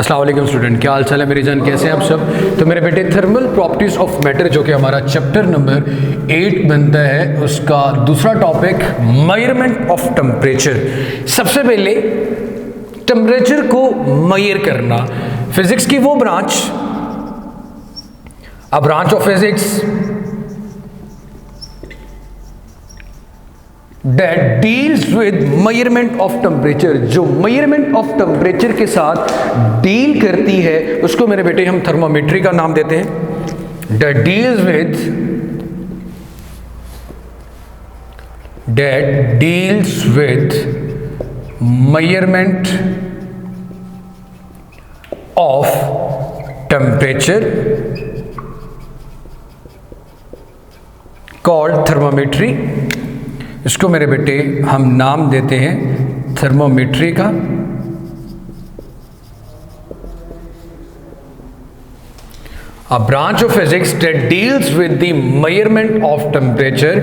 अस्सलाम वालेकुम स्टूडेंट, क्या हाल चाल है मेरी जान, कैसे हैं आप सब। तो मेरे बेटे थर्मल प्रॉपर्टीज ऑफ मैटर जो कि हमारा चैप्टर नंबर 8 बनता है, उसका दूसरा टॉपिक मेजरमेंट ऑफ टेम्परेचर। सबसे पहले टेम्परेचर को मेजर करना, फिजिक्स की वो branch, a branch of physics that deals with measurement of temperature, जो measurement of temperature के साथ डील करती है उसको मेरे बेटे हम थर्मोमेट्री का नाम देते हैं। that deals with measurement of temperature called thermometry। इसको मेरे बेटे हम नाम देते हैं थर्मोमेट्री का। A branch of physics that deals with the measurement of temperature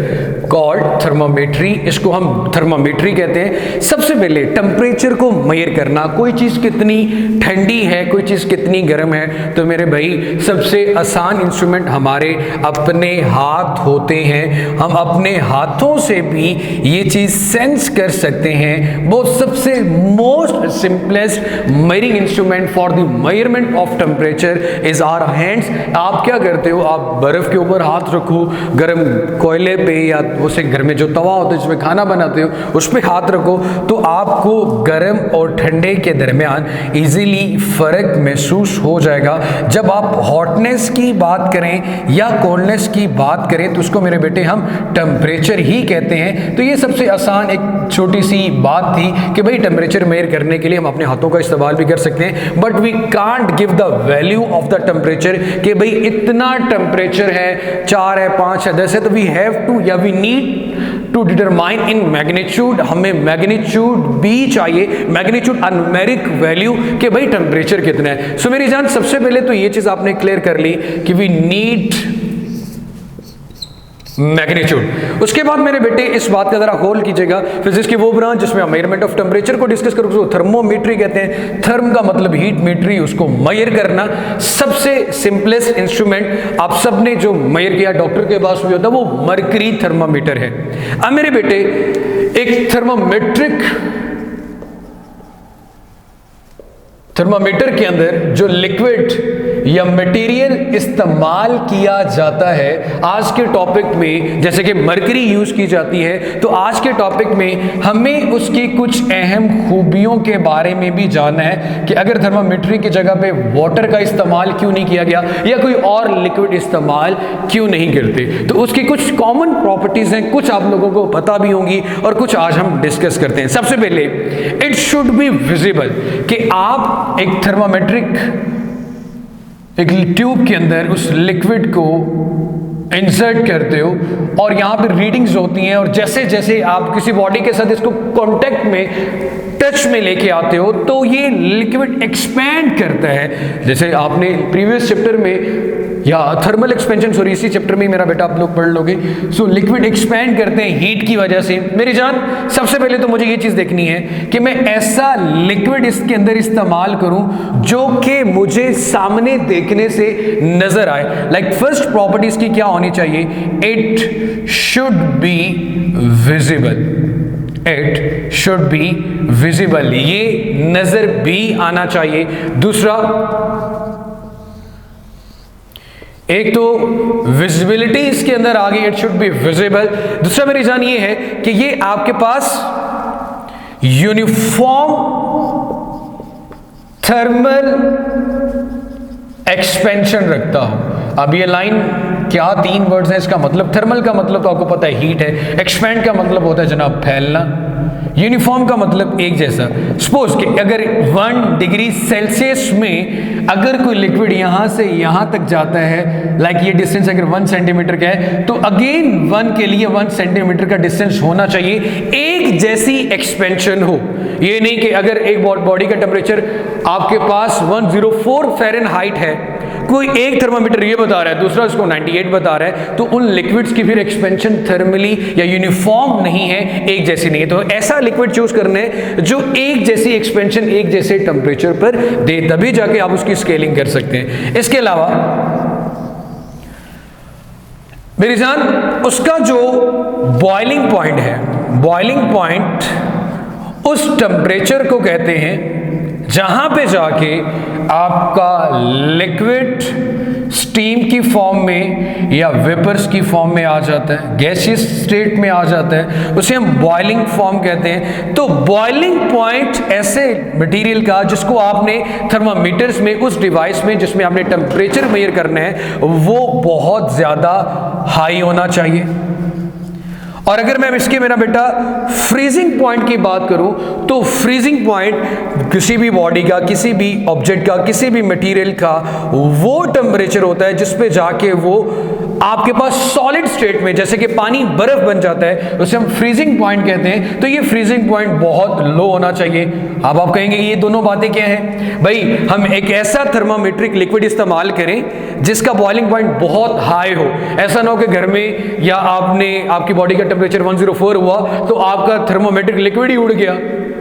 called thermometry, इसको हम थर्मोमेट्री कहते हैं। सबसे पहले टेम्परेचर को मेजर करना, कोई चीज़ कितनी ठंडी है, कोई चीज़ कितनी गर्म है, तो मेरे भाई सबसे आसान इंस्ट्रूमेंट हमारे अपने हाथ होते हैं। हम अपने हाथों से भी ये चीज़ सेंस कर सकते हैं। वो सबसे most simplest measuring instrument for the measurement of temperature is our hands. आप क्या करते हो, आप बर्फ के ऊपर हाथ रखो, गर्म कोयले पे या उसे घर में जो तवा होता है जिसमें खाना बनाते हो उस पर हाथ रखो, तो आपको गर्म और ठंडे के दरमियान इजीली फर्क महसूस हो जाएगा। जब आप हॉटनेस की बात करें या कोल्डनेस की बात करें तो उसको मेरे बेटे हम टेम्परेचर ही कहते हैं। तो ये सबसे आसान एक छोटी सी बात थी कि भाई टेम्परेचर मेजर करने के लिए हम अपने हाथों का इस्तेमाल भी कर सकते हैं, but we can't give the value of the temperature कि भाई इतना टेम्परेचर है, 4 है, 5 है, 10 है, तो वी हैव टू या we need to determine in magnitude. हमें मैग्नीट्यूड भी चाहिए, मैग्नीट्यूड न्यूमेरिक वैल्यू कि भाई टेम्परेचर कितना है। सो मेरी जान सबसे पहले तो ये चीज आपने क्लियर कर ली कि वी नीड मैग्नीट्यूड। उसके बाद मेरे बेटे इस बात का जरा होल कीजिएगा, फिजिक्स की वो ब्रांच जिसमें हम मेजरमेंट ऑफ टेम्परेचर को डिस्कस करो, उसको थर्मोमेट्री कहते हैं। थर्म का मतलब हीट, मेट्री उसको मेजर करना। सबसे सिंपलेस्ट इंस्ट्रूमेंट आप सबने जो मेजर किया डॉक्टर के पास भी होता है वो मर्करी थर्मामीटर है। अब मेरे बेटे एक थर्मामीटर के अंदर जो लिक्विड या मटेरियल इस्तेमाल किया जाता है, आज के टॉपिक में जैसे कि मरकरी यूज की जाती है, तो आज के टॉपिक में हमें उसकी कुछ अहम खूबियों के बारे में भी जानना है कि अगर थर्मामीट्री की जगह पे वाटर का इस्तेमाल क्यों नहीं किया गया या कोई और लिक्विड इस्तेमाल क्यों नहीं करते। तो उसकी कुछ कॉमन प्रॉपर्टीज हैं, कुछ आप लोगों को पता भी होंगी और कुछ आज हम डिस्कस करते हैं। सबसे पहले इट शुड बी विजिबल, कि आप एक थर्मामेट्रिक एक ट्यूब के अंदर उस लिक्विड को इंसर्ट करते हो और यहाँ पे रीडिंग्स होती हैं, और जैसे जैसे आप किसी बॉडी के साथ इसको कांटेक्ट में, टच में लेके आते हो तो ये लिक्विड एक्सपैंड करता है। जैसे आपने प्रीवियस चैप्टर में या थर्मल एक्सपेंशन, सॉरी इसी चैप्टर में मेरा बेटा आप लोग पढ़ लोगे। सो लिक्विड एक्सपैंड करते हैं हीट की वजह से। मेरी जान सबसे पहले तो मुझे ये चीज देखनी है कि मैं ऐसा लिक्विड इसके अंदर इस्तेमाल करूं जो कि मुझे सामने देखने से नजर आए। लाइक फर्स्ट प्रॉपर्टी इसकी क्या होनी चाहिए, it should be visible. It should be visible, ये नजर भी आना चाहिए। दूसरा, एक तो विजिबिलिटी इसके अंदर आ गई, इट शुड बी विजिबल। दूसरा मेरी जान ये है कि ये आपके पास यूनिफॉर्म थर्मल एक्सपेंशन रखता हो। अब ये लाइन क्या 3 वर्ड्स हैं, इसका मतलब थर्मल का मतलब तो आपको पता है हीट है, एक्सपैंड का मतलब होता है जनाब फैलना, यूनिफॉर्म का मतलब एक जैसा। सपोज कि अगर 1 डिग्री सेल्सियस में अगर कोई लिक्विड यहां से यहां तक जाता है, लाइक ये डिस्टेंस अगर 1 सेंटीमीटर का है, तो अगेन 1 के लिए 1 सेंटीमीटर का डिस्टेंस होना चाहिए, एक जैसी एक्सपेंशन हो। ये नहीं कि अगर एक बॉडी का टेम्परेचर आपके पास 104 फ़ारेनहाइट है कोई एक थर्मामीटर ये बता रहा है, दूसरा इसको 98 बता रहा है, तो उन लिक्विड्स की फिर एक्सपेंशन थर्मली या यूनिफॉर्म नहीं है, एक जैसी नहीं है। तो ऐसा लिक्विड चूज करना है जो एक जैसी एक्सपेंशन, एक जैसे टेम्परेचर पर दे, तभी जाके आप उसकी स्केलिंग कर सकते हैं। इसके अलावा मेरी जान, उसका जो बॉइलिंग पॉइंट है, बॉइलिंग पॉइंट उस टेम्परेचर को कहते हैं जहां पे जाके आपका लिक्विड स्टीम की फॉर्म में या वेपर्स की फॉर्म में आ जाता है, गैसियस स्टेट में आ जाता है, उसे हम बॉइलिंग फॉर्म कहते हैं। तो बॉइलिंग पॉइंट ऐसे मटेरियल का जिसको आपने थर्मामीटर्स में, उस डिवाइस में जिसमें आपने टेम्परेचर मेजर करना है, वो बहुत ज्यादा हाई होना चाहिए। और अगर मैं इसके मेरा बेटा फ्रीजिंग पॉइंट की बात करूं, तो फ्रीजिंग पॉइंट किसी भी बॉडी का, किसी भी ऑब्जेक्ट का, किसी भी मटेरियल का वो टेम्परेचर होता है जिस पे जाके वो आपके पास सॉलिड स्टेट में, जैसे कि पानी बर्फ बन जाता है, उसे हम फ्रीजिंग पॉइंट कहते हैं। तो ये फ्रीजिंग पॉइंट बहुत लो होना चाहिए। अब आप कहेंगे ये दोनों बातें क्या हैं भाई? हम एक ऐसा थर्मामेट्रिक लिक्विड इस्तेमाल करें जिसका बॉइलिंग पॉइंट बहुत हाई हो। ऐसा ना हो कि घर में या आपकी बॉडी का टेम्परेचर 104 हुआ तो आपका थर्मामेट्रिक लिक्विड ही उड़ गया,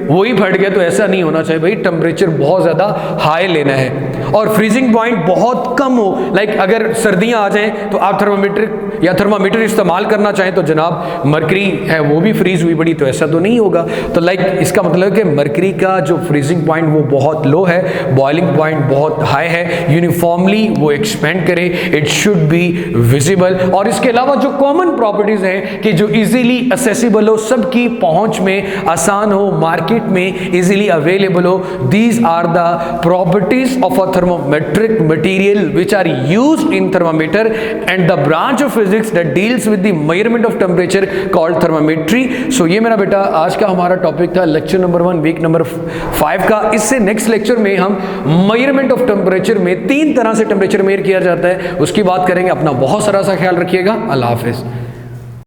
वो ही फट गया। तो ऐसा नहीं होना चाहिए भाई, टेम्परेचर बहुत ज्यादा हाई लेना है। और फ्रीजिंग पॉइंट बहुत कम हो, लाइक अगर सर्दियां आ जाएं तो आप थर्मामीटर या थर्मामीटर इस्तेमाल करना चाहें तो जनाब मरकरी है वो भी फ्रीज हुई पड़ी, तो ऐसा तो नहीं होगा। तो लाइक इसका मतलब है कि मरकरी का जो फ्रीजिंग पॉइंट वो बहुत लो है, बॉइलिंग पॉइंट बहुत हाई है, यूनिफॉर्मली वो एक्सपेंड करे, इट शुड बी विजिबल। और इसके अलावा जो कॉमन प्रॉपर्टीज हैं कि जो इजीली असेसिबल हो, सबकी पहुंच में आसान हो, मार्केट में इजीली अवेलेबल हो, these are the properties of a thermometric material which are used in thermometer and the branch of physics that deals with the measurement of temperature called thermometry. So ये मेरा बेटा आज का हमारा topic था, lecture number 1 week number 5 का। इससे next lecture में हम मेजरमेंट ऑफ टेम्परेचर में 3 तरह से टेम्परेचर मेजर किया जाता है, उसकी बात करेंगे। अपना बहुत सारा सा ख्याल रखिएगा। अल्लाह हाफिज।